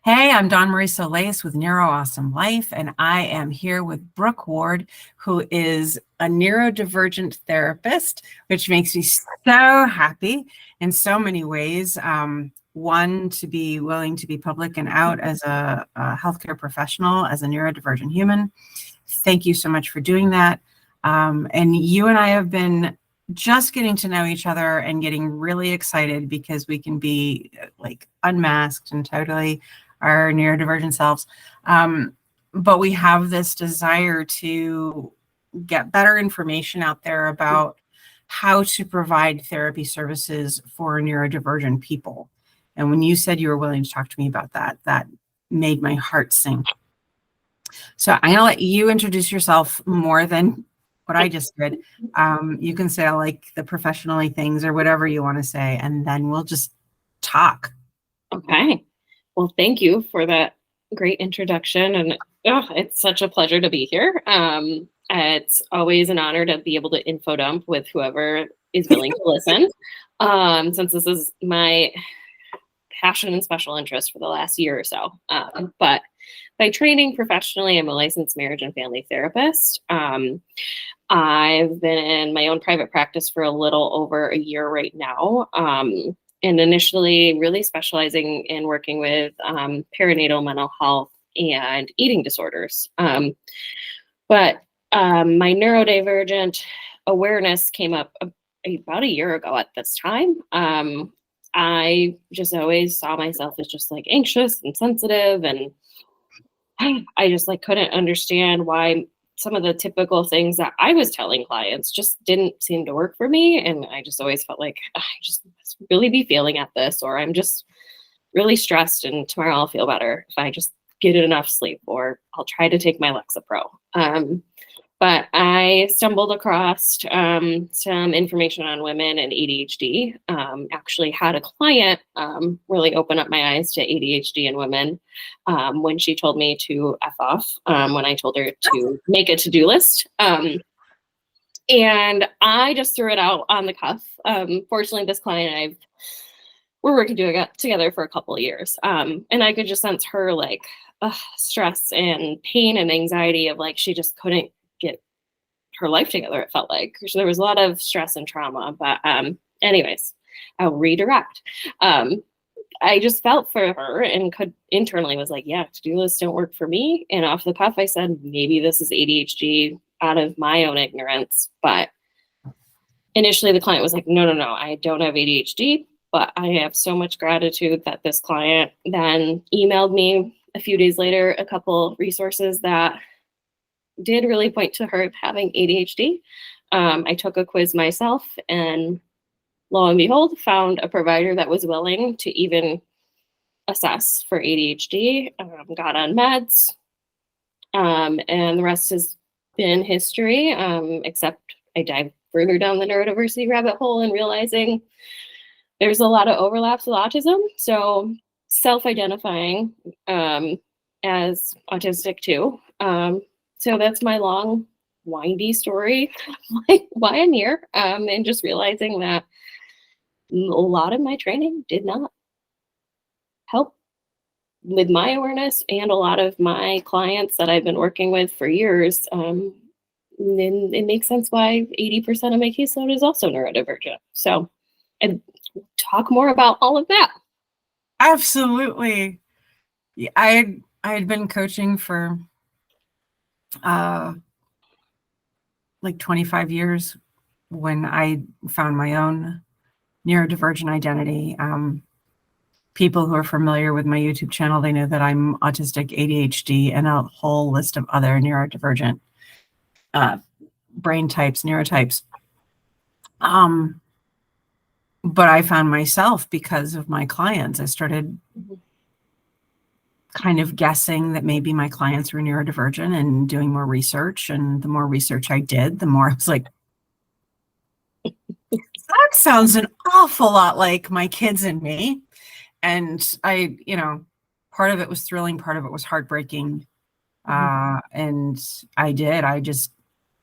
Hey, I'm Dawn Marie Solis with Neuro Awesome Life, and I am here with Brooke Ward, who is a neurodivergent therapist, which makes me so happy in so many ways. One, to be willing to be public and out as a healthcare professional, as a neurodivergent human. Thank you so much for doing that. And you and I have been just getting to know each other and getting really excited because we can be like unmasked and totally our neurodivergent selves. But we have this desire to get better information out there about how to provide therapy services for neurodivergent people. And when you said you were willing to talk to me about that, that made my heart sink. So I'm gonna let you introduce yourself more than what I just did. You can say like the professionally things or whatever you want to say, and then we'll just talk. Okay. Well, thank you for that great introduction. And it's such a pleasure to be here. It's always an honor to be able to info dump with whoever is willing to listen, since this is my passion and special interest for the last year or so. But by training professionally, I'm a licensed marriage and family therapist. I've been in my own private practice for a little over a year right now. And initially really specializing in working with perinatal mental health and eating disorders. But my neurodivergent awareness came up about a year ago at this time. I just always saw myself as just like anxious and sensitive, and I just like couldn't understand why some of the typical things that I was telling clients just didn't seem to work for me. And I just always felt like I just must really be failing at this, or I'm just really stressed and tomorrow I'll feel better if I just get enough sleep, or I'll try to take my Lexapro. But I stumbled across some information on women and ADHD. Actually had a client really open up my eyes to ADHD in women when she told me to F off, when I told her to make a to-do list. And I just threw it out on the cuff. Fortunately, this client we're working together for a couple of years. And I could just sense her like stress and pain and anxiety of like, she just couldn't get her life together. It felt like so there was a lot of stress and trauma, but anyways, I'll redirect. I just felt for her and could internally was like, yeah, to-do lists don't work for me. And off the cuff, I said, maybe this is ADHD out of my own ignorance. But initially the client was like, no, I don't have ADHD, but I have so much gratitude that this client then emailed me a few days later, a couple resources that did really point to her having ADHD. I took a quiz myself and lo and behold, found a provider that was willing to even assess for ADHD, got on meds, and the rest has been history, except I dived further down the neurodiversity rabbit hole and realizing there's a lot of overlaps with autism. So self-identifying as autistic too. So that's my long, windy story, like why I'm here, and just realizing that a lot of my training did not help with my awareness, and a lot of my clients that I've been working with for years, it makes sense why 80% of my caseload is also neurodivergent. So I'd talk more about all of that. Absolutely. I had been coaching for like 25 years when I found my own neurodivergent identity. People who are familiar with my YouTube channel, they know that I'm autistic, ADHD, and a whole list of other neurodivergent brain types, neurotypes. But I found myself because of my clients. I started kind of guessing that maybe my clients were neurodivergent and doing more research. And the more research I did, the more I was like, that sounds an awful lot like my kids and me. And I, part of it was thrilling, part of it was heartbreaking. And I just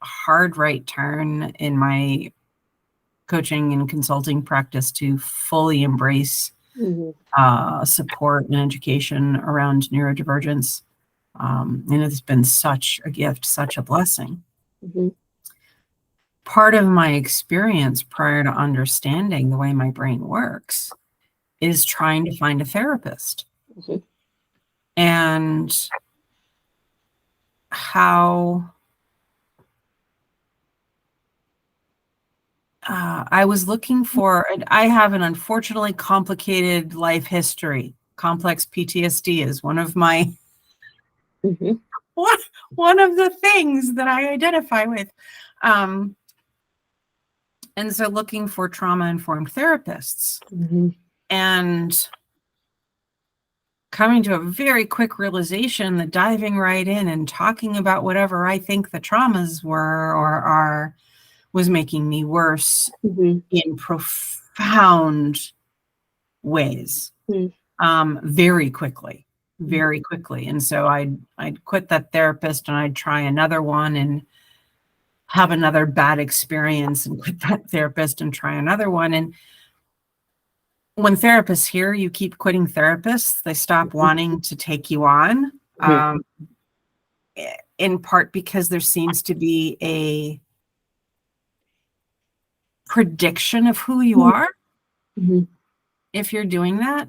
hard right turn in my coaching and consulting practice to fully embrace support and education around neurodivergence. And it's been such a gift, such a blessing. Part of my experience prior to understanding the way my brain works is trying to find a therapist. And how I was looking for, and I have an unfortunately complicated life history. Complex PTSD is one of my one of the things that I identify with. And so looking for trauma-informed therapists and coming to a very quick realization that diving right in and talking about whatever I think the traumas were or are was making me worse in profound ways, very quickly. And so I'd quit that therapist and I'd try another one and have another bad experience and quit that therapist and try another one. And when therapists hear you keep quitting therapists, they stop wanting to take you on, in part because there seems to be a prediction of who you are if you're doing that.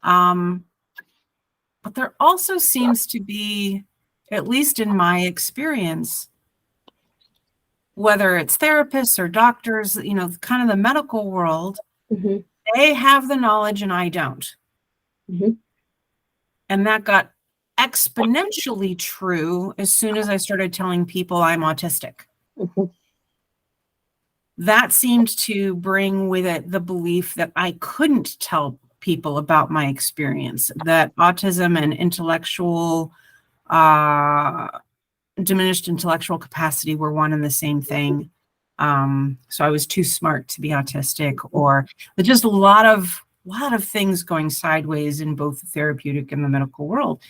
But there also seems to be, at least in my experience, whether it's therapists or doctors, kind of the medical world, they have the knowledge and I don't. And that got exponentially true as soon as I started telling people I'm autistic. That seemed to bring with it the belief that I couldn't tell people about my experience, that autism and diminished intellectual capacity were one and the same thing. So I was too smart to be autistic, or just a lot of things going sideways in both the therapeutic and the medical world.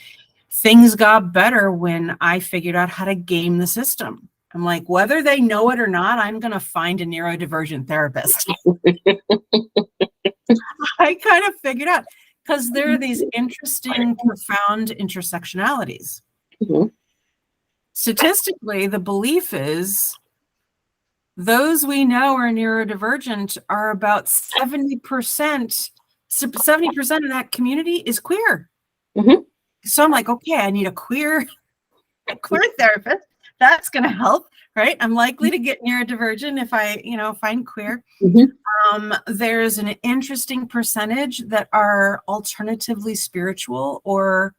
Things got better when I figured out how to game the system. I'm like, whether they know it or not, I'm going to find a neurodivergent therapist. I kind of figured out, because there are these interesting, profound intersectionalities. Statistically, the belief is those we know are neurodivergent are about 70%. 70% of that community is queer. So I'm like, okay, I need a queer therapist. That's going to help, right? I'm likely to get neurodivergent if I, find queer. There's an interesting percentage that are alternatively spiritual or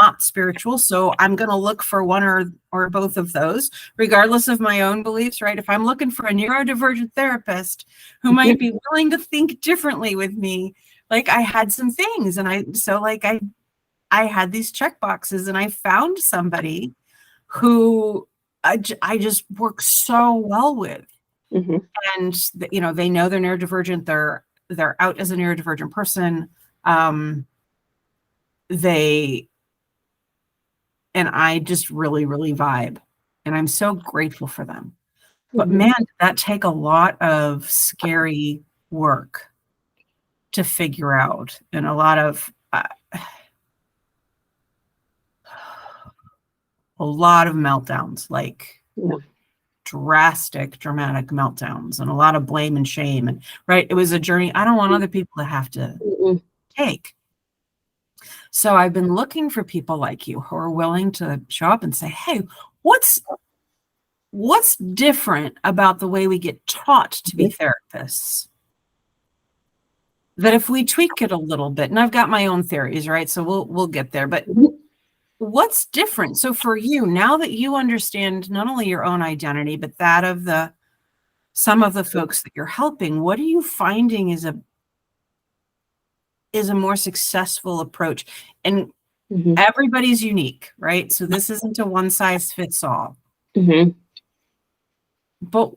not spiritual. So I'm going to look for one or both of those, regardless of my own beliefs, right? If I'm looking for a neurodivergent therapist who might be willing to think differently with me, like I had some things, and I had these check boxes, and I found somebody who I just work so well with. And they know they're neurodivergent. They're out as a neurodivergent person. And I just really, really vibe, and I'm so grateful for them. But man, did that take a lot of scary work to figure out, and a lot of meltdowns, like dramatic meltdowns, and a lot of blame and shame. And right, it was a journey I don't want other people to have to take. So I've been looking for people like you who are willing to show up and say, hey, what's different about the way we get taught to be therapists? That if we tweak it a little bit, and I've got my own theories, right? So we'll get there, but what's different? So for you, now that you understand not only your own identity, but that of some of the folks that you're helping, what are you finding is a more successful approach? And everybody's unique, right? So this isn't a one size fits all. But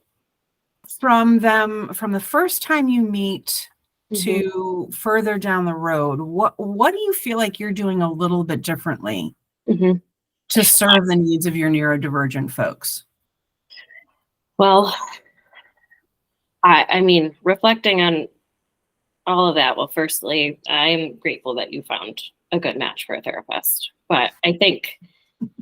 from the first time you meet to further down the road, what do you feel like you're doing a little bit differently to serve the needs of your neurodivergent folks? Well, I mean, reflecting all of that. Well, firstly, I'm grateful that you found a good match for a therapist. But I think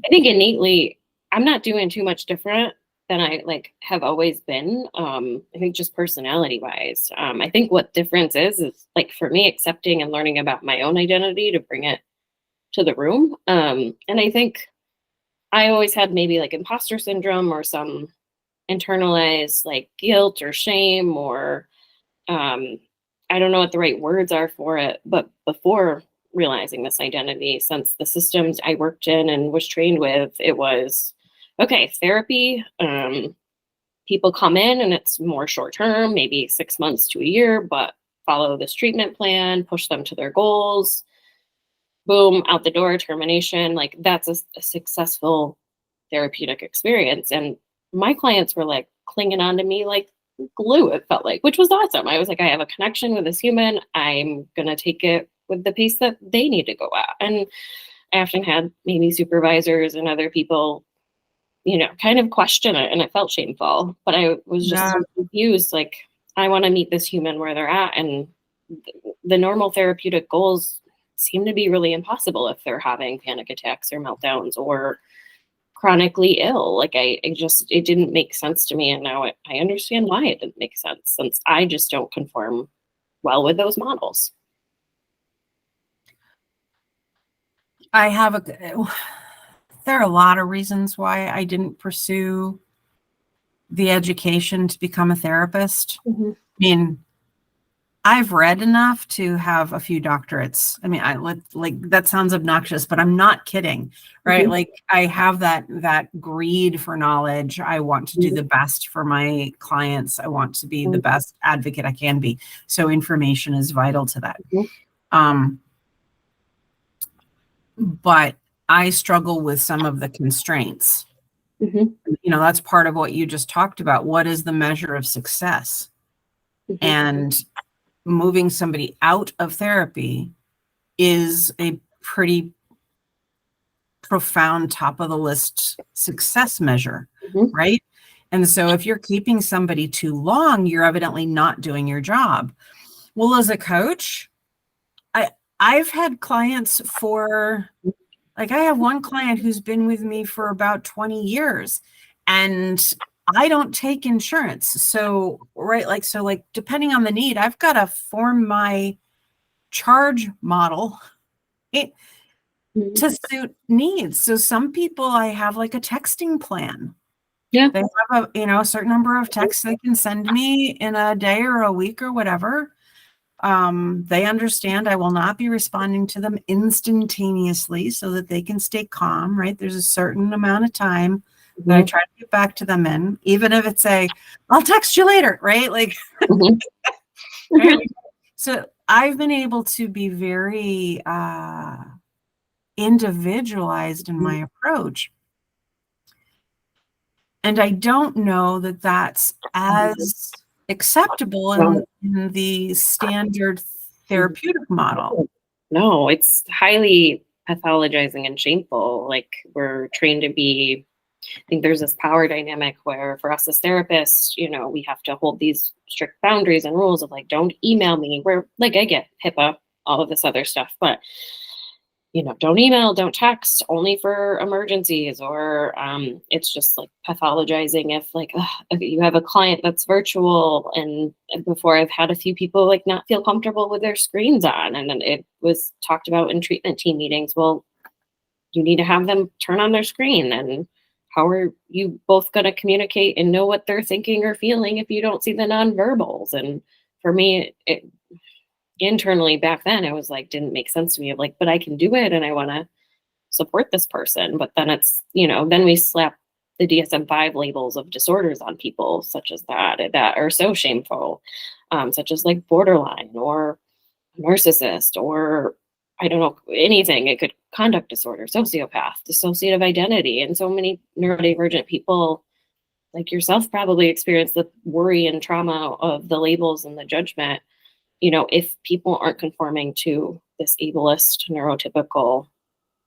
innately, I'm not doing too much different than I like have always been. I think just personality wise. I think what difference is like for me accepting and learning about my own identity to bring it to the room. And I think I always had maybe like imposter syndrome or some internalized like guilt or shame or I don't know what the right words are for it, but before realizing this identity, since the systems I worked in and was trained with, it was okay, therapy. People come in and it's more short term, maybe 6 months to a year, but follow this treatment plan, push them to their goals, boom, out the door, termination. Like that's a successful therapeutic experience. And my clients were like clinging on to me like glue, it felt like, which was awesome. I was like, I have a connection with this human. I'm going to take it with the pace that they need to go at. And I often had maybe supervisors and other people, you know, kind of question it, and it felt shameful, but I was just so confused. Like, I want to meet this human where they're at. And the normal therapeutic goals seem to be really impossible if they're having panic attacks or meltdowns or chronically ill. Like it didn't make sense to me. And now I understand why it didn't make sense, since I just don't conform well with those models. There are a lot of reasons why I didn't pursue the education to become a therapist. Mm-hmm. I mean, I've read enough to have a few doctorates. I mean, like that sounds obnoxious, but I'm not kidding, right? Mm-hmm. Like I have that greed for knowledge. I want to do the best for my clients. I want to be the best advocate I can be. So information is vital to that. Mm-hmm. But I struggle with some of the constraints. Mm-hmm. You know, that's part of what you just talked about. What is the measure of success? Mm-hmm. And moving somebody out of therapy is a pretty profound top of the list success measure, right? And so if you're keeping somebody too long, you're evidently not doing your job. Well, as a coach, I've had clients for, like, I have one client who's been with me for about 20 years, and I don't take insurance. So, right, like, so like, depending on the need, I've got to form my charge model to suit needs. So some people, I have like a texting plan. Yeah. They have a certain number of texts they can send me in a day or a week or whatever. They understand I will not be responding to them instantaneously so that they can stay calm, right? There's a certain amount of time that I try to get back to them in, even if it's I'll text you later, right? Like, right? So I've been able to be very individualized in my approach. And I don't know that that's as acceptable in the standard therapeutic model. No, it's highly pathologizing and shameful. Like, we're trained to be, I think there's this power dynamic where for us as therapists, you know, we have to hold these strict boundaries and rules of like, don't email me. Where, like, I get HIPAA, all of this other stuff, but you know, don't email, don't text, only for emergencies. Or it's just like pathologizing if like you have a client that's virtual, and before I've had a few people like not feel comfortable with their screens on, and then it was talked about in treatment team meetings. Well, you need to have them turn on their screen, and how are you both going to communicate and know what they're thinking or feeling if you don't see the nonverbals? And for me, internally back then, it was like, didn't make sense to me of like, but I can do it and I want to support this person. But then it's, you know, then we slap the DSM-5 labels of disorders on people such as that are so shameful, such as like borderline or narcissist, or I don't know, anything. It could conduct disorder, sociopath, dissociative identity. And so many neurodivergent people like yourself probably experience the worry and trauma of the labels and the judgment. You know, if people aren't conforming to this ableist, neurotypical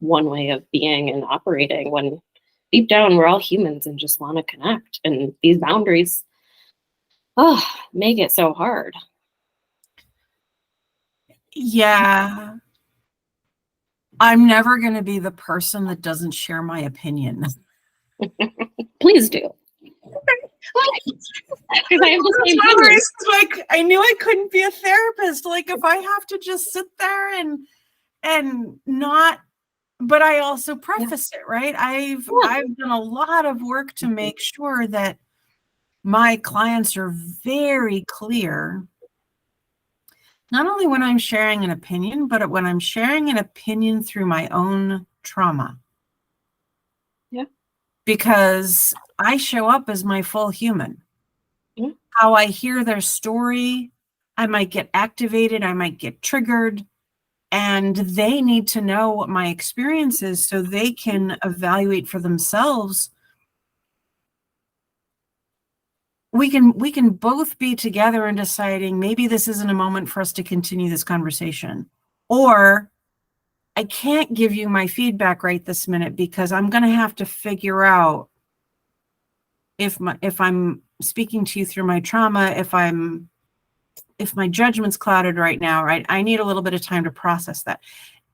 one way of being and operating, when deep down we're all humans and just want to connect. And these boundaries, make it so hard. Yeah. I'm never going to be the person that doesn't share my opinion. Please do. Because I have the same opinion. Like, I knew I couldn't be a therapist. Like, if I have to just sit there and not, but I also preface it, right? I've done a lot of work to make sure that my clients are very clear, not only when I'm sharing an opinion, but when I'm sharing an opinion through my own trauma. Yeah. Because I show up as my full human. Yeah. How I hear their story, I might get activated, I might get triggered, and they need to know what my experience is so they can evaluate for themselves. We can both be together in deciding maybe this isn't a moment for us to continue this conversation, or I can't give you my feedback right this minute because I'm going to have to figure out if I'm speaking to you through my trauma, if my judgment's clouded right now, right? I need a little bit of time to process that.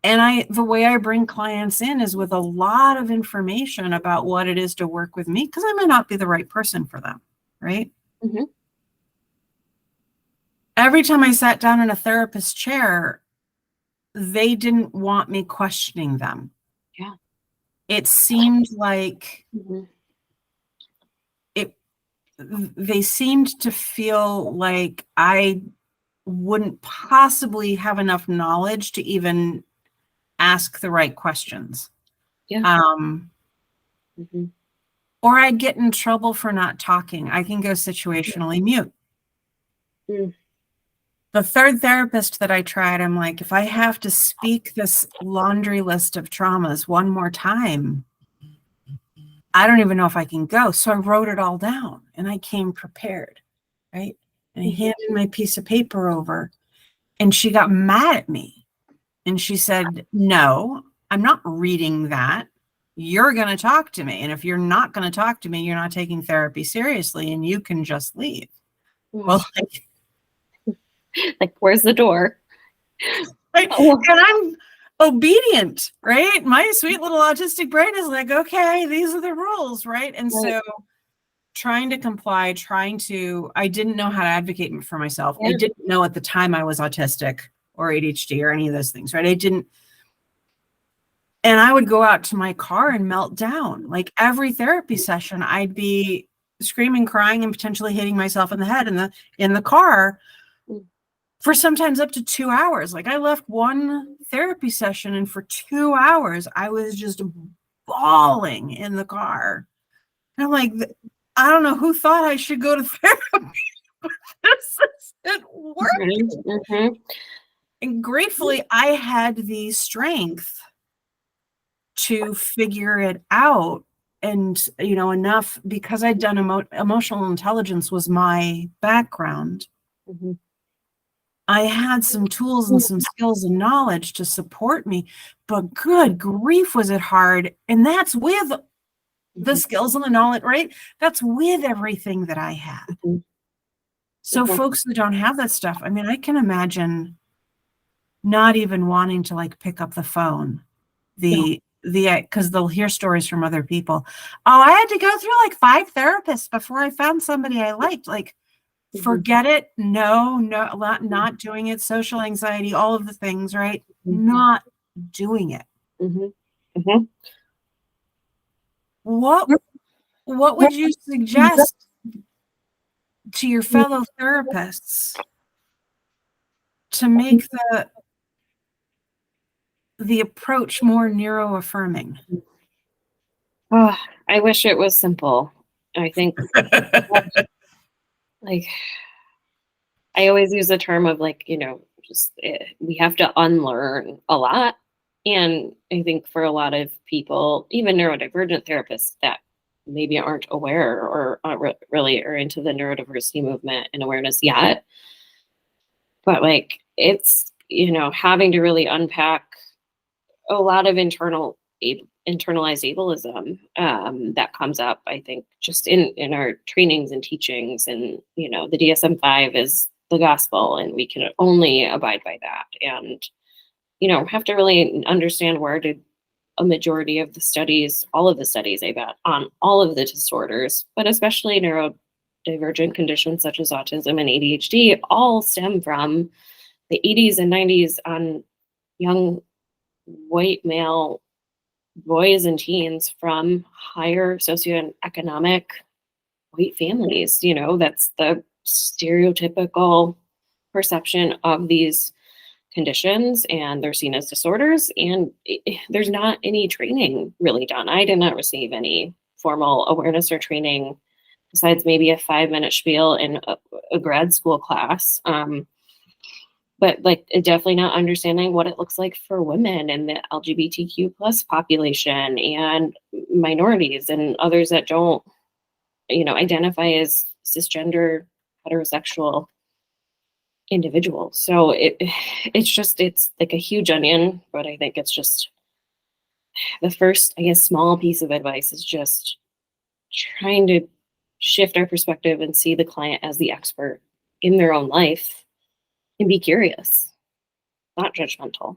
And the way I bring clients in is with a lot of information about what it is to work with me, because I may not be the right person for them, right? Mm-hmm. Every time I sat down in a therapist chair, they didn't want me questioning them. Yeah. It seemed like Mm-hmm. they seemed to feel like I wouldn't possibly have enough knowledge to even ask the right questions. Yeah. Mm-hmm. Or I'd get in trouble for not talking. I can go situationally mute. Mm. The third therapist that I tried, I'm like, if I have to speak this laundry list of traumas one more time, I don't even know if I can go. So I wrote it all down and I came prepared, right? And I handed my piece of paper over and she got mad at me. And she said, no, I'm not reading that. You're going to talk to me. And if you're not going to talk to me, you're not taking therapy seriously and you can just leave. Well, like, where's the door? Right? And I'm obedient, right? My sweet little autistic brain is like, okay, these are the rules, right? And so trying to comply, I didn't know how to advocate for myself. I didn't know at the time I was autistic or ADHD or any of those things, right? I didn't. And I would go out to my car and melt down. Like every therapy session, I'd be screaming, crying, and potentially hitting myself in the head in the car for sometimes up to 2 hours. Like I left one therapy session and for 2 hours, I was just bawling in the car. And I'm like, I don't know who thought I should go to therapy, but this isn't working. Mm-hmm. And gratefully, I had the strength to figure it out. And, enough because I'd done emotional intelligence was my background. Mm-hmm. I had some tools and some skills and knowledge to support me, but good grief, was it hard. And that's with the skills and the knowledge, right? That's with everything that I had. Mm-hmm. So folks who don't have that stuff, I mean, I can imagine not even wanting to like pick up the phone, because they'll hear stories from other people. Oh, I had to go through like 5 therapists before I found somebody I liked. Like, forget it. No, not doing it. Social anxiety, all of the things, right? Mm-hmm. Not doing it. Mm-hmm. Mm-hmm. What would you suggest to your fellow therapists to make the approach more neuroaffirming? Oh, I wish it was simple. I think like I always use the term of like, we have to unlearn a lot. And I think for a lot of people, even neurodivergent therapists that maybe aren't aware or aren't really are into the neurodiversity movement and awareness yet, but like it's, having to really unpack a lot of internalized ableism that comes up, I think, just in our trainings and teachings. And, the DSM-5 is the gospel, and we can only abide by that. And, have to really understand where did a majority of the studies, all of the studies I bet, on all of the disorders, but especially neurodivergent conditions such as autism and ADHD, all stem from the 80s and 90s on young white male boys and teens from higher socioeconomic white families. That's the stereotypical perception of these conditions, and they're seen as disorders, and there's not any training really done. I did not receive any formal awareness or training besides maybe a 5-minute spiel in a grad school class. But definitely not understanding what it looks like for women and the LGBTQ plus population and minorities and others that don't, identify as cisgender heterosexual individuals. So it's like a huge onion, but I think it's just the first, I guess, small piece of advice is just trying to shift our perspective and see the client as the expert in their own life and be curious, not judgmental.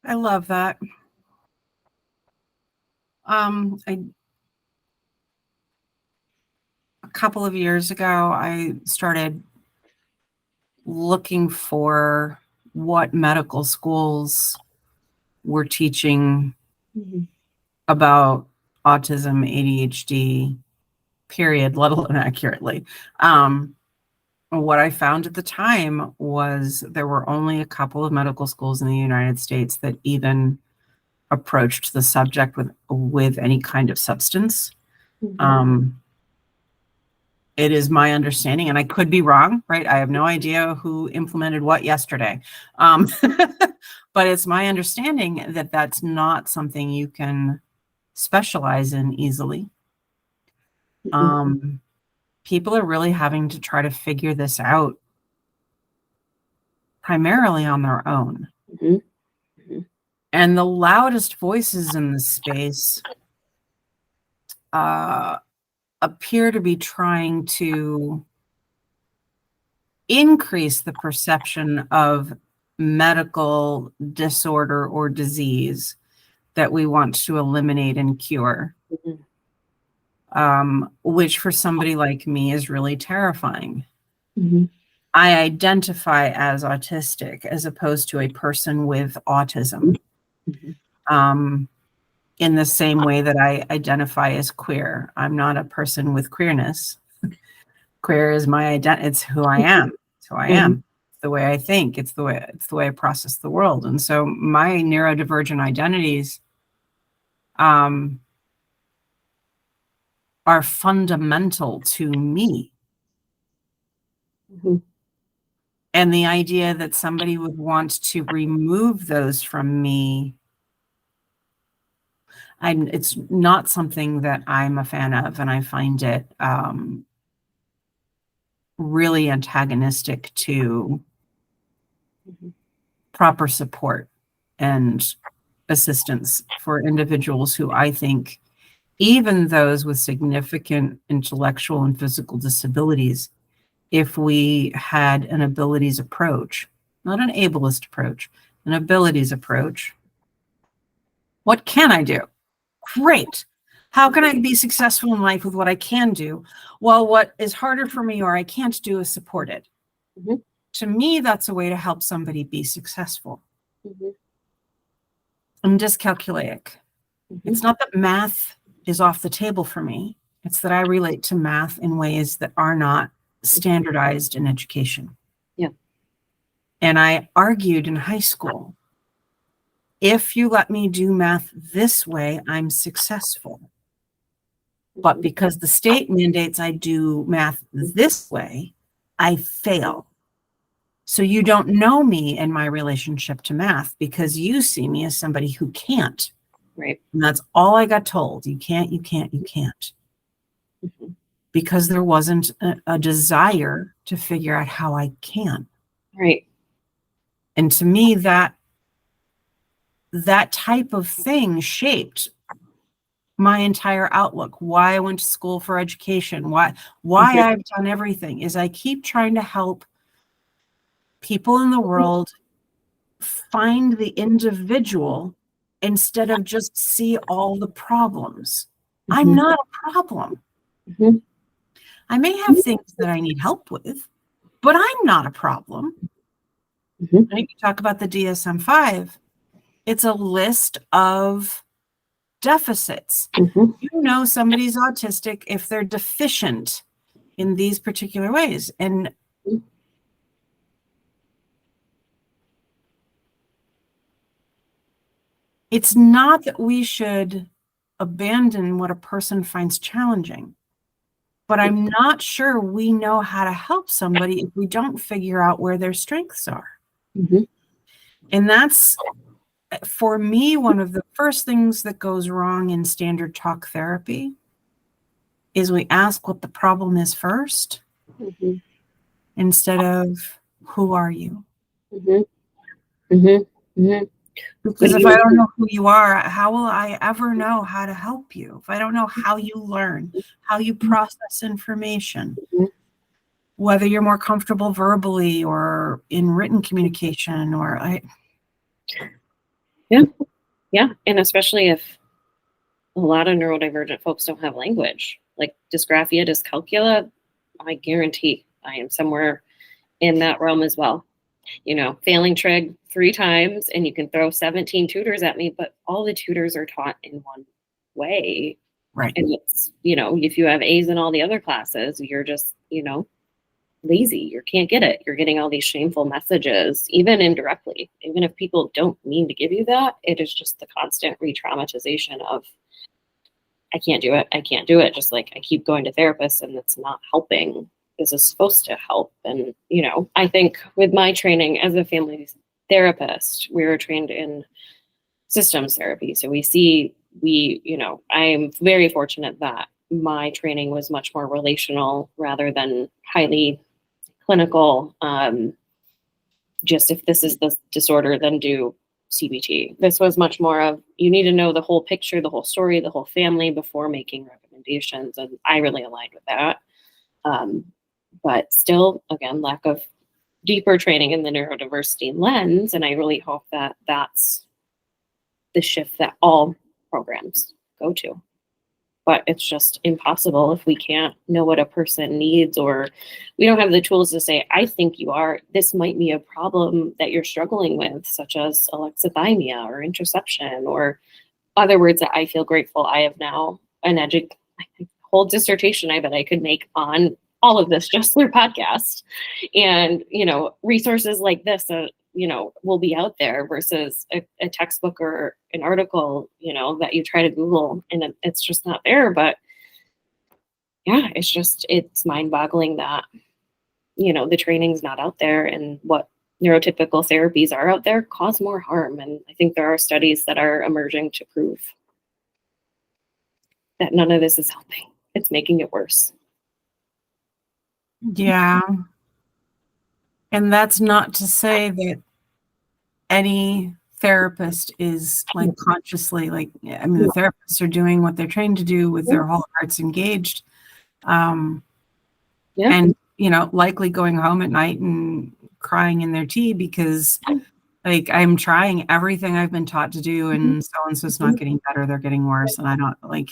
I love that. A couple of years ago, I started looking for what medical schools were teaching about autism, ADHD, period, let alone accurately. What I found at the time was there were only a couple of medical schools in the United States that even approached the subject with any kind of substance. It is my understanding, and I could be wrong, right? I have no idea who implemented what yesterday. But it's my understanding that that's not something you can specialize in easily. People are really having to try to figure this out primarily on their own. And the loudest voices in this space appear to be trying to increase the perception of medical disorder or disease that we want to eliminate and cure, which for somebody like me is really terrifying. I identify as autistic as opposed to a person with autism. In the same way that I identify as queer. I'm not a person with queerness. Queer is my identity. It's who I am. It's who I am. It's the way I think. It's the way I process the world. And so my neurodivergent identities are fundamental to me. And the idea that somebody would want to remove those from me, it's not something that I'm a fan of, and I find it really antagonistic to proper support and assistance for individuals who I think, even those with significant intellectual and physical disabilities, if we had an abilities approach, not an ableist approach, an abilities approach, what can I do? Great. How can I be successful in life with what I can do? Well, what is harder for me or I can't do is supported. To me, that's a way to help somebody be successful. I'm dyscalculic. It's not that math is off the table for me. It's that I relate to math in ways that are not standardized in education. And I argued in high school, if you let me do math this way, I'm successful. But because the state mandates I do math this way, I fail. So you don't know me and my relationship to math because you see me as somebody who can't. Right. And that's all I got told. You can't, you can't, you can't. Because there wasn't a desire to figure out how I can. Right. And to me, that type of thing shaped my entire outlook, why I went to school for education, why I've done everything, is I keep trying to help people in the world find the individual instead of just see all the problems. I'm not a problem. I may have things that I need help with, but I'm not a problem. I think you talk about the DSM-5. It's a list of deficits. You know somebody's autistic if they're deficient in these particular ways. And it's not that we should abandon what a person finds challenging, but I'm not sure we know how to help somebody if we don't figure out where their strengths are. And that's, for me, one of the first things that goes wrong in standard talk therapy is we ask what the problem is first instead of who are you? Because if I don't know who you are, how will I ever know how to help you? If I don't know how you learn, how you process information, whether you're more comfortable verbally or in written communication, or Yeah. And especially if a lot of neurodivergent folks don't have language, like dysgraphia, dyscalculia, I guarantee I am somewhere in that realm as well. You know, failing trig 3 times and you can throw 17 tutors at me, but all the tutors are taught in one way. Right. And it's, you know, if you have A's in all the other classes, you're just, you know, lazy. You can't get it. You're getting all these shameful messages, even indirectly. Even if people don't mean to give you that, it is just the constant re-traumatization of, I can't do it. I can't do it. Just like I keep going to therapists and it's not helping. This is supposed to help. And, you know, I think with my training as a family therapist, we were trained in systems therapy. So you know, I'm very fortunate that my training was much more relational rather than highly clinical. Just if this is the disorder, then do CBT. This was much more of, you need to know the whole picture, the whole story, the whole family before making recommendations. And I really aligned with that. But still, again, lack of deeper training in the neurodiversity lens. And I really hope that that's the shift that all programs go to. But it's just impossible if we can't know what a person needs, or we don't have the tools to say, I think you are, this might be a problem that you're struggling with, such as alexithymia or interception, or other words that I feel grateful I have now an whole dissertation I bet I could make on all of this just through podcast. And, you know, resources like this, you know, will be out there versus a textbook or an article, you know, that you try to Google and it's just not there. But yeah, it's mind boggling that, you know, the training's not out there, and what neurotypical therapies are out there cause more harm. And I think there are studies that are emerging to prove that none of this is helping. It's making it worse. Yeah. And that's not to say that any therapist is like consciously, like, I mean, the therapists are doing what they're trained to do with their whole hearts engaged. And, you know, likely going home at night and crying in their tea because like I'm trying everything I've been taught to do and so-and-so's not getting better, they're getting worse. And I don't like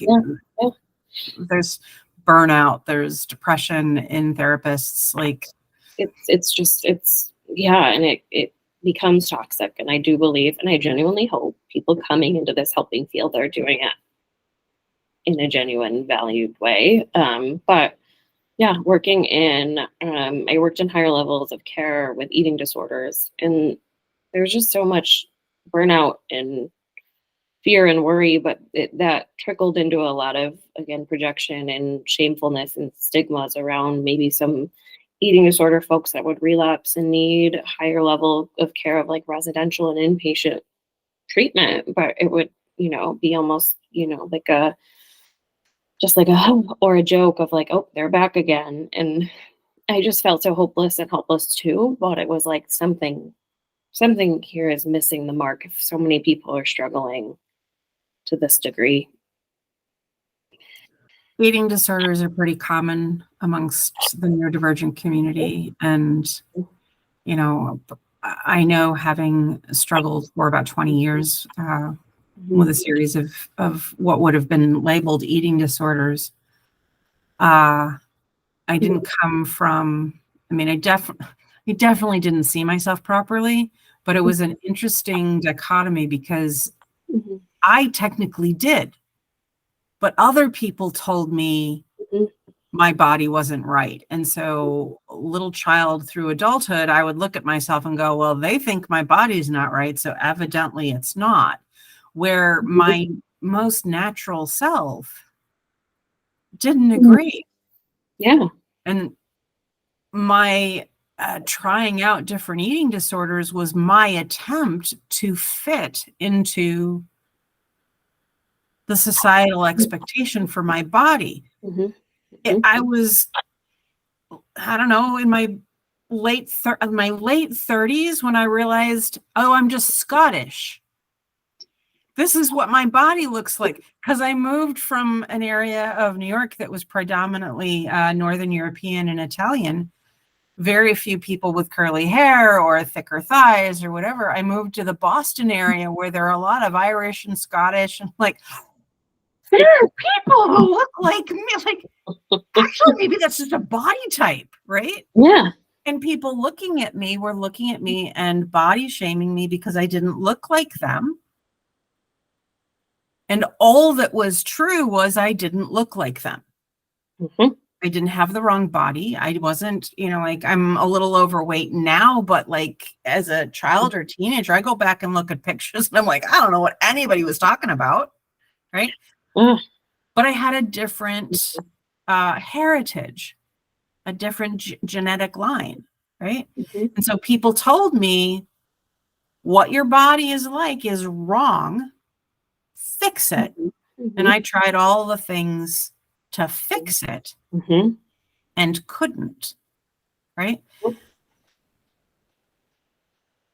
there's burnout, there's depression in therapists. Like it's and it becomes toxic. And I do believe, and I genuinely hope people coming into this helping field are doing it in a genuine, valued way. But yeah, working in, I worked in higher levels of care with eating disorders, and there's just so much burnout and fear and worry, but that trickled into a lot of, again, projection and shamefulness and stigmas around maybe some eating disorder folks that would relapse and need a higher level of care of like residential and inpatient treatment. But it would, you know, be almost, you know, like just like a or a joke of like, oh, they're back again. And I just felt so hopeless and helpless too. But it was like something here is missing the mark if so many people are struggling to this degree. Eating disorders are pretty common amongst the neurodivergent community. And, you know, I know, having struggled for about 20 years with a series of what would have been labeled eating disorders, I didn't come from, I mean, I definitely didn't see myself properly, but it was an interesting dichotomy because I technically did, but other people told me my body wasn't right. And so, little child through adulthood, I would look at myself and go, well, they think my body's not right, so evidently it's not. Where my most natural self didn't agree. Yeah. And my trying out different eating disorders was my attempt to fit into the societal expectation for my body. I was, I don't know, in my late 30s when I realized, oh, I'm just Scottish. This is what my body looks like. Because I moved from an area of New York that was predominantly Northern European and Italian, very few people with curly hair or thicker thighs or whatever. I moved to the Boston area where there are a lot of Irish and Scottish, and like, there are people who look like me. Like, actually, maybe that's just a body type, right? Yeah. And people looking at me were looking at me and body shaming me because I didn't look like them. And all that was true was I didn't look like them. I didn't have the wrong body. I wasn't, like, I'm a little overweight now, but like as a child or teenager, I go back and look at pictures and I'm like, I don't know what anybody was talking about. Right. But I had a different heritage, a different genetic line. Right. And so people told me, what your body is like is wrong. Fix it. And I tried all the things to fix it and couldn't. Right.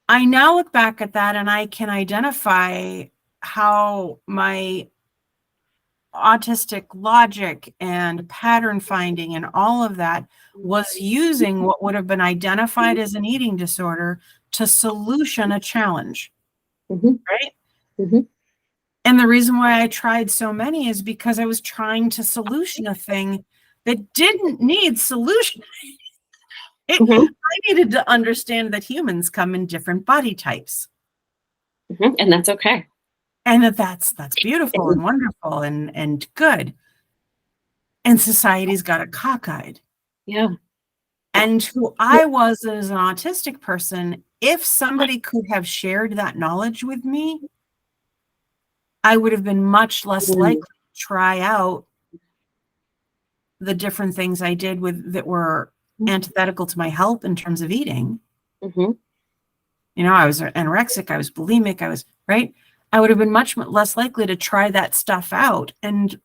I now look back at that and I can identify how my autistic logic and pattern finding and all of that was using what would have been identified as an eating disorder to solution a challenge. Right. And the reason why I tried so many is because I was trying to solution a thing that didn't need solution. I needed to understand that humans come in different body types. And that's okay. And that's beautiful and wonderful and good. And society's got it cockeyed. Yeah. And who I was as an autistic person, if somebody could have shared that knowledge with me, I would have been much less likely to try out the different things I did that were antithetical to my health in terms of eating. I was anorexic, I was bulimic, I was, right? I would have been much less likely to try that stuff out and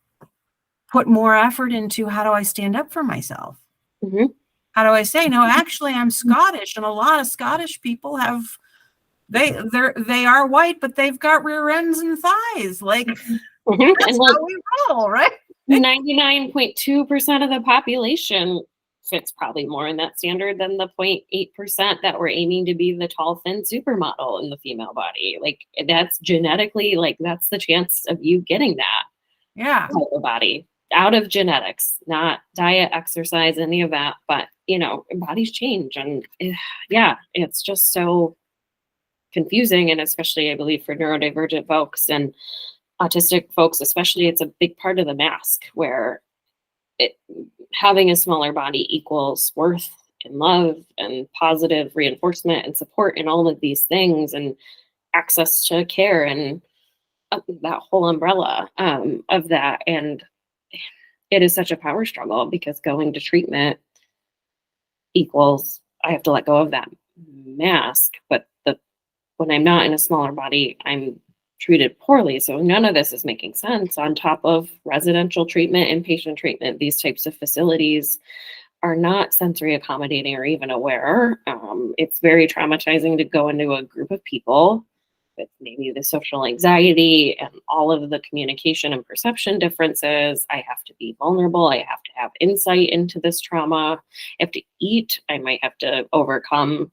put more effort into, how do I stand up for myself? How do I say, no, actually I'm Scottish, and a lot of Scottish people have, they are white, but they've got rear ends and thighs. Like, that's how we roll, right? 99.2% of the population fits probably more in that standard than the 0.8% that we're aiming to be the tall, thin supermodel in the female body. Like, that's genetically, like, that's the chance of you getting that type of body out of genetics, not diet, exercise, any of that. But, bodies change. And it's just so confusing. And especially, I believe, for neurodivergent folks and autistic folks, especially, it's a big part of the mask where having a smaller body equals worth and love and positive reinforcement and support and all of these things and access to care and that whole umbrella of that. And it is such a power struggle because going to treatment equals I have to let go of that mask, but when I'm not in a smaller body, I'm treated poorly. So none of this is making sense. On top of residential treatment, inpatient treatment, these types of facilities are not sensory accommodating or even aware. It's very traumatizing to go into a group of people with maybe the social anxiety and all of the communication and perception differences. I have to be vulnerable. I have to have insight into this trauma. I have to eat. I might have to overcome,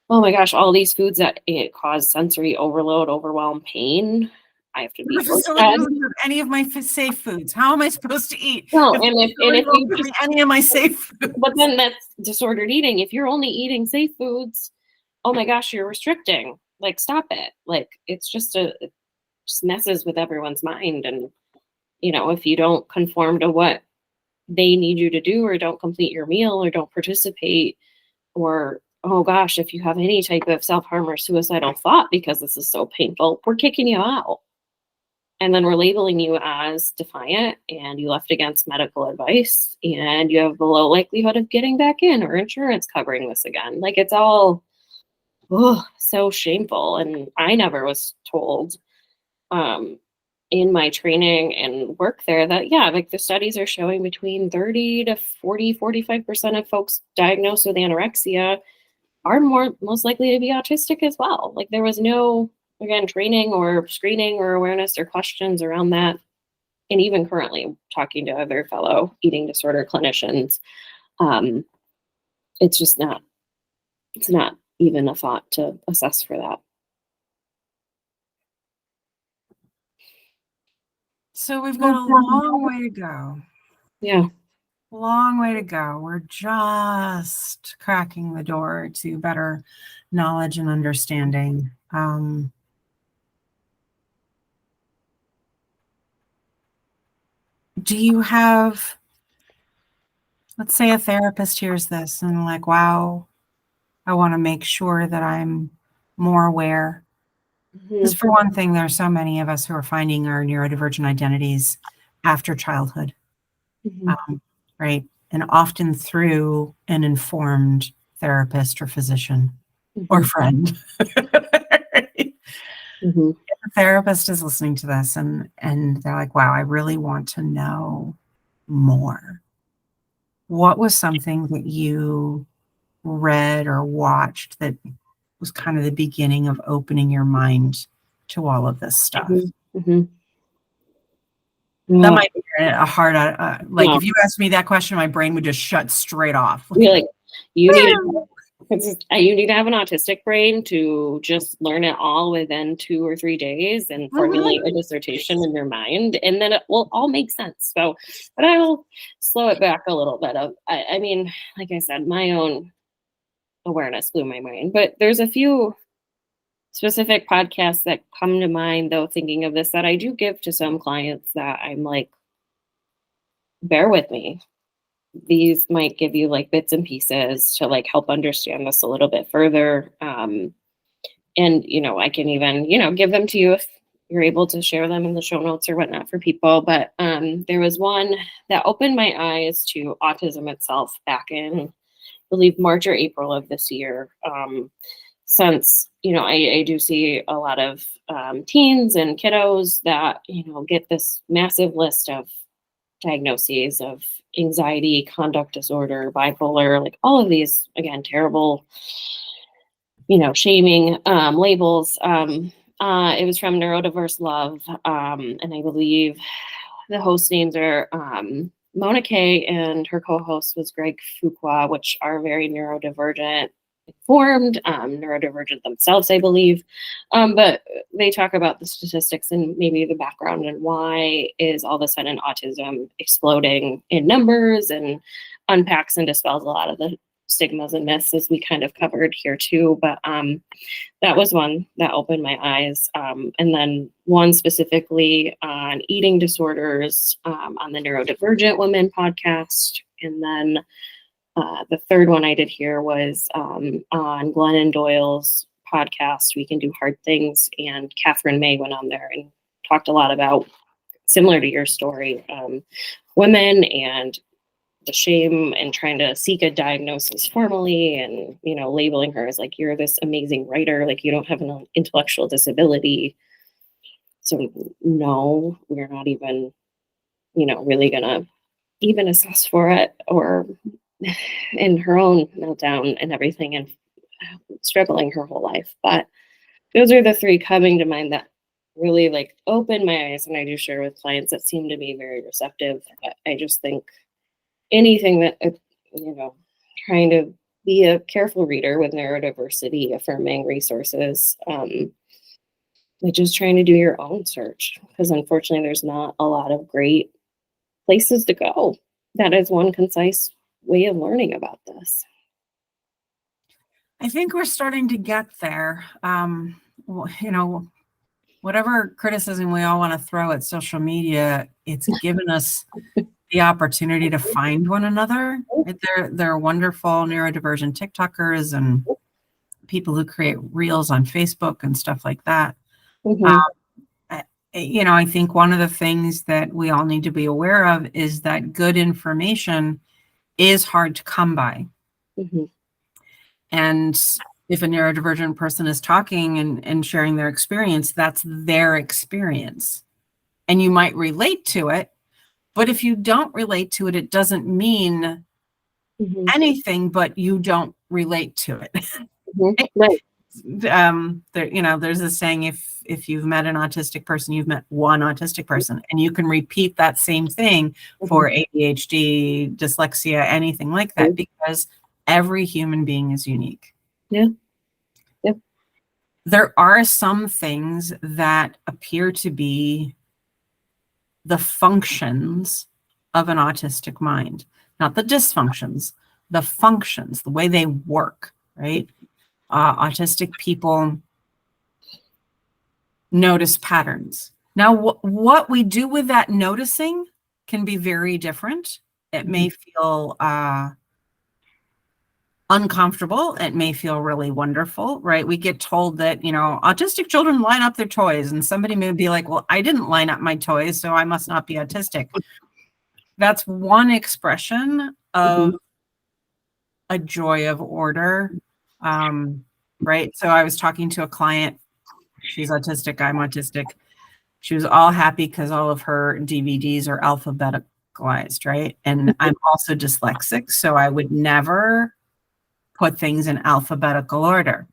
oh my gosh, all these foods that cause sensory overload, overwhelm, pain. I have to be fed any of my safe foods. How am I supposed to eat? No, and if you just any of my safe foods. But then that's disordered eating. If you're only eating safe foods, oh my gosh, you're restricting. Like, stop it. Like, it's just it just messes with everyone's mind. And, you know, if you don't conform to what they need you to do, or don't complete your meal, or don't participate, or, oh gosh, if you have any type of self-harm or suicidal thought because this is so painful, we're kicking you out. And then we're labeling you as defiant, and you left against medical advice, and you have a low likelihood of getting back in, or insurance covering this again. Like, it's all so shameful. And I never was told in my training and work there that, yeah, like the studies are showing between 30 to 45% of folks diagnosed with anorexia are most likely to be autistic as well. Like, there was no, again, training or screening or awareness or questions around that. And even currently talking to other fellow eating disorder clinicians, it's just not, it's not even a thought to assess for that. So we've got a long way to go. Yeah. Long way to go. We're just cracking the door to better knowledge and understanding. Do you have, let's say a therapist hears this and like, wow, I want to make sure that I'm more aware. Because for one thing, there are so many of us who are finding our neurodivergent identities after childhood, right? And often through an informed therapist or physician or friend. If a therapist is listening to this and they're like, wow, I really want to know more. What was something that you read or watched that was kind of the beginning of opening your mind to all of this stuff? That might be a hard, if you asked me that question, my brain would just shut straight off. You're like, you need to have an autistic brain to just learn it all within 2 or 3 days and formulate a dissertation in your mind, and then it will all make sense. So, but I will slow it back a little bit. I mean, like I said, my own awareness blew my mind, but there's a few specific podcasts that come to mind, though, thinking of this, that I do give to some clients that I'm like, bear with me. These might give you like bits and pieces to like help understand this a little bit further. And, you know, I can even, you know, give them to you if you're able to share them in the show notes or whatnot for people. But there was one that opened my eyes to autism itself back in, I believe, March or April of this year. Since, you know, I do see a lot of teens and kiddos that, you know, get this massive list of diagnoses of anxiety, conduct disorder, bipolar, like all of these, again, terrible, you know, shaming labels. It was from Neurodiverse Love, and I believe the host names are Mona Kay, and her co-host was Greg Fuqua, which are very neurodivergent informed, neurodivergent themselves, I believe. But they talk about the statistics and maybe the background and why is all of a sudden autism exploding in numbers, and unpacks and dispels a lot of the stigmas and myths, as we kind of covered here too. But that was one that opened my eyes. And then one specifically on eating disorders on the Neurodivergent Women podcast. And then the third one I did here was on Glennon Doyle's podcast, We Can Do Hard Things. And Katherine May went on there and talked a lot about, similar to your story, women and the shame and trying to seek a diagnosis formally, and, you know, labeling her as like, you're this amazing writer, like you don't have an intellectual disability. So no, we're not even, you know, really gonna even assess for it, or in her own meltdown and everything, and struggling her whole life. But those are the three coming to mind that really like open my eyes, and I do share with clients that seem to be very receptive. I just think anything that, trying to be a careful reader with neurodiversity, affirming resources, like just trying to do your own search, because unfortunately there's not a lot of great places to go. That is one concise way of learning about this. I think we're starting to get there. Whatever criticism we all want to throw at social media, it's given us the opportunity to find one another. There are wonderful neurodivergent TikTokers and people who create reels on Facebook and stuff like that. I think one of the things that we all need to be aware of is that good information is hard to come by. And if a neurodivergent person is talking and sharing their experience, that's their experience. And you might relate to it, but if you don't relate to it, it doesn't mean anything, but you don't relate to it. Right. There's a saying, if you've met an autistic person, you've met one autistic person, and you can repeat that same thing for ADHD, dyslexia, anything like that, because every human being is unique. Yeah. There are some things that appear to be the functions of an autistic mind, not the dysfunctions, the functions, the way they work, right? Autistic people notice patterns. Now, what we do with that noticing can be very different. It may feel uncomfortable. It may feel really wonderful, right? We get told that, autistic children line up their toys, and somebody may be like, well, I didn't line up my toys, so I must not be autistic. That's one expression of a joy of order, right? So I was talking to a client. She's autistic. I'm autistic. She was all happy because all of her DVDs are alphabeticalized, right? And I'm also dyslexic, so I would never put things in alphabetical order.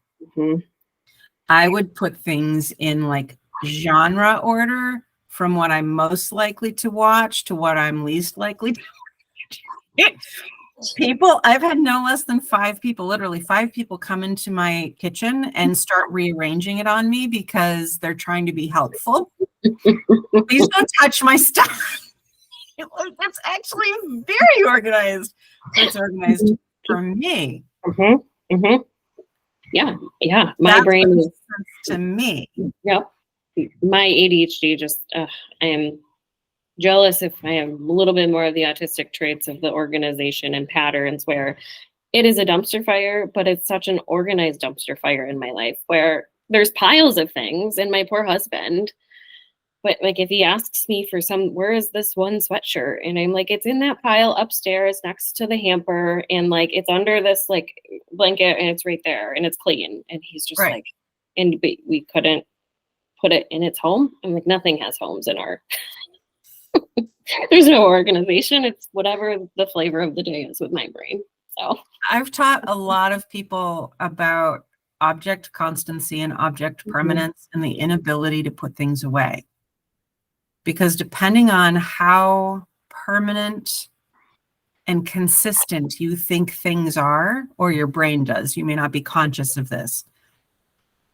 I would put things in like genre order, from what I'm most likely to watch to what I'm least likely to watch. I've had no less than 5 people, literally 5 people, come into my kitchen and start rearranging it on me because they're trying to be helpful. Please don't touch my stuff. It's actually very organized. It's organized for me. Yeah. My brain is to me. Yep. My ADHD just, I am jealous if I have a little bit more of the autistic traits of the organization and patterns, where it is a dumpster fire, but it's such an organized dumpster fire in my life where there's piles of things, and my poor husband. But like, if he asks me for where is this one sweatshirt? And I'm like, it's in that pile upstairs next to the hamper. And like, it's under this like blanket, and it's right there, and it's clean. And he's just like, but we couldn't put it in its home. I'm like, nothing has homes in our, there's no organization. It's whatever the flavor of the day is with my brain. So I've taught a lot of people about object constancy and object permanence and the inability to put things away. Because depending on how permanent and consistent you think things are, or your brain does, you may not be conscious of this,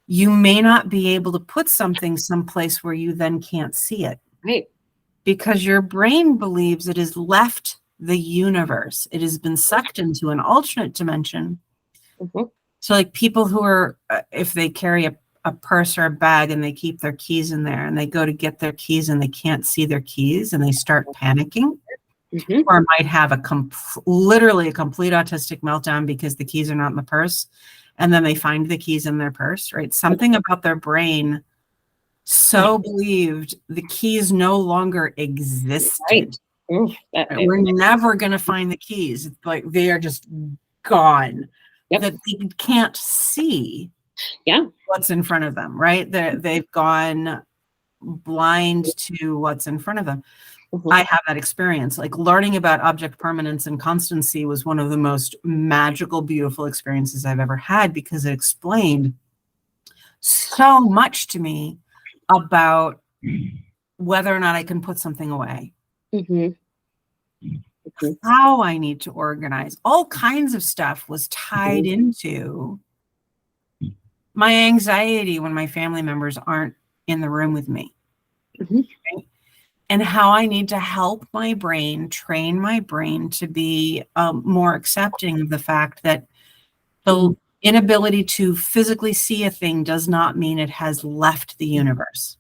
you may not be able to put something someplace where you then can't see it. Right. Because your brain believes it has left the universe. It has been sucked into an alternate dimension. So like people who are, if they carry a purse or a bag and they keep their keys in there, and they go to get their keys and they can't see their keys, and they start panicking, or might have literally a complete autistic meltdown because the keys are not in the purse, and then they find the keys in their purse, right? Something about their brain so believed the keys no longer existed. We're never going to find the keys. It's like they are just gone. That they can't see what's in front of them, right? They've gone blind to what's in front of them. I have that experience. Like, learning about object permanence and constancy was one of the most magical, beautiful experiences I've ever had, because it explained so much to me about whether or not I can put something away, how I need to organize. All kinds of stuff was tied into my anxiety when my family members aren't in the room with me. Right? And how I need to help my brain, train my brain to be more accepting of the fact that the inability to physically see a thing does not mean it has left the universe.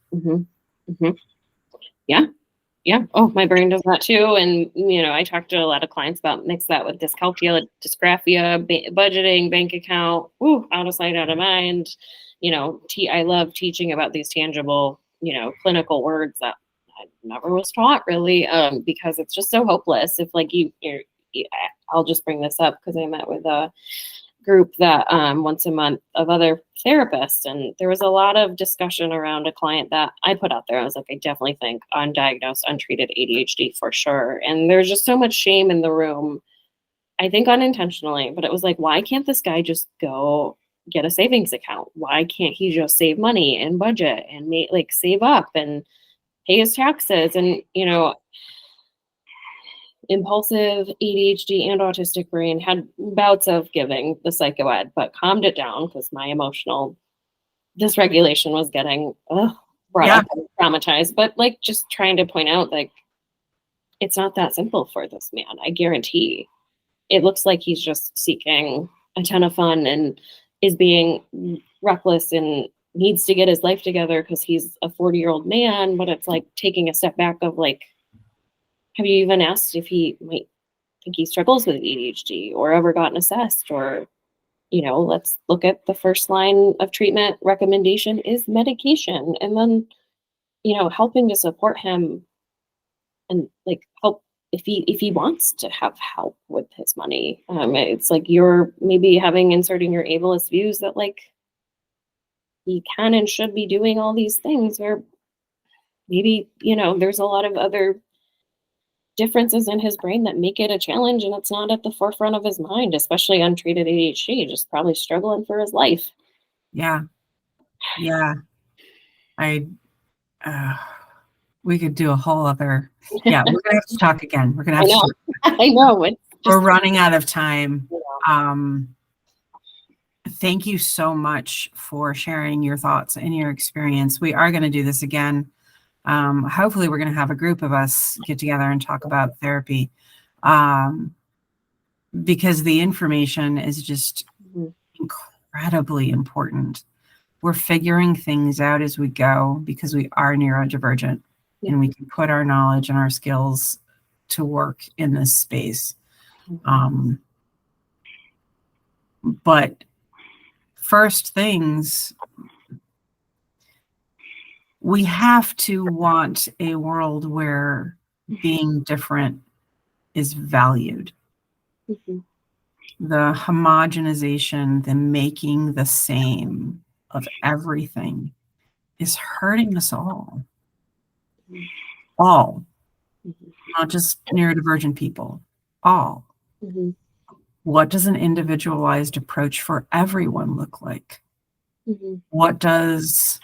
Yeah. Oh, my brain does that too. And, I talk to a lot of clients about mix that with dyscalculia, dysgraphia, budgeting, bank account, out of sight, out of mind. I love teaching about these tangible, clinical words that I never was taught really, because it's just so hopeless. If like I'll just bring this up because I met with a group that once a month of other therapists, and there was a lot of discussion around a client that I put out there. I was like, I definitely think undiagnosed, untreated ADHD for sure. And there's just so much shame in the room, I think unintentionally, but it was like, why can't this guy just go get a savings account? Why can't he just save money and budget and save up and pay his taxes? And, impulsive ADHD and autistic brain had bouts of giving the psychoed, but calmed it down because my emotional dysregulation was getting brought up and traumatized. But just trying to point out, it's not that simple for this man. I guarantee it looks like he's just seeking a ton of fun and is being reckless and needs to get his life together because he's a 40-year-old man. But it's like taking a step back of have you even asked if he might think he struggles with ADHD or ever gotten assessed? Or, let's look at the first line of treatment recommendation is medication. And then, helping to support him and help if he wants to have help with his money. It's like you're maybe inserting your ableist views that he can and should be doing all these things where maybe, there's a lot of other differences in his brain that make it a challenge, and it's not at the forefront of his mind, especially untreated ADHD, just probably struggling for his life. Yeah. We could do a whole other, we're gonna have to talk again. We're gonna have to. I know. We're running out of time. Thank you so much for sharing your thoughts and your experience. We are going to do this again. Hopefully we're going to have a group of us get together and talk about therapy, because the information is just incredibly important. We're figuring things out as we go because we are neurodivergent, and we can put our knowledge and our skills to work in this space. But first things, we have to want a world where being different is valued. The homogenization, the making the same of everything is hurting us all. All. Not just neurodivergent people. All. What does an individualized approach for everyone look like? What does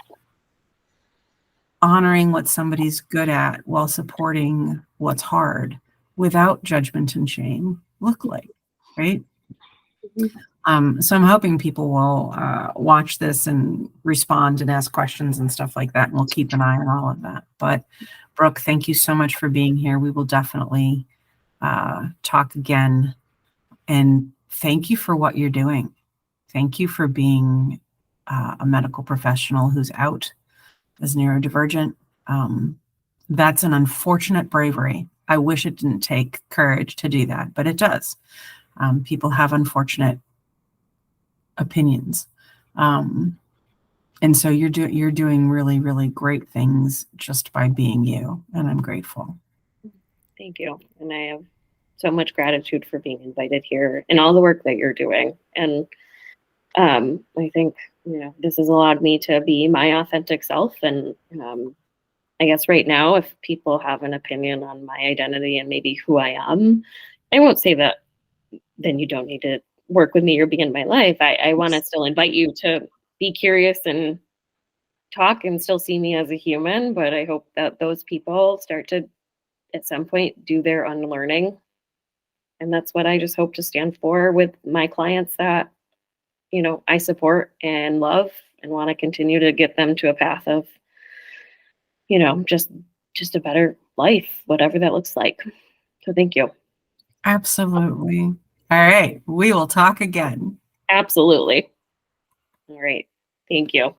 honoring what somebody's good at while supporting what's hard without judgment and shame look like, right? So I'm hoping people will watch this and respond and ask questions and stuff like that, and we'll keep an eye on all of that. But Brooke, thank you so much for being here. We will definitely talk again, and thank you for what you're doing. Thank you for being a medical professional who's out as neurodivergent. That's an unfortunate bravery. I wish it didn't take courage to do that, but it does. People have unfortunate opinions. And so you're doing really, really great things just by being you, and I'm grateful. Thank you. And I have so much gratitude for being invited here and all the work that you're doing. And I think, this has allowed me to be my authentic self. And I guess right now, if people have an opinion on my identity and maybe who I am, I won't say that then you don't need to work with me or be in my life. I want to still invite you to be curious and talk and still see me as a human, but I hope that those people start to, at some point, do their unlearning. And that's what I just hope to stand for with my clients that, you know, I support and love and want to continue to get them to a path of, you know, just a better life, whatever that looks like. So thank you. Absolutely. All right. We will talk again. Absolutely. All right. Thank you.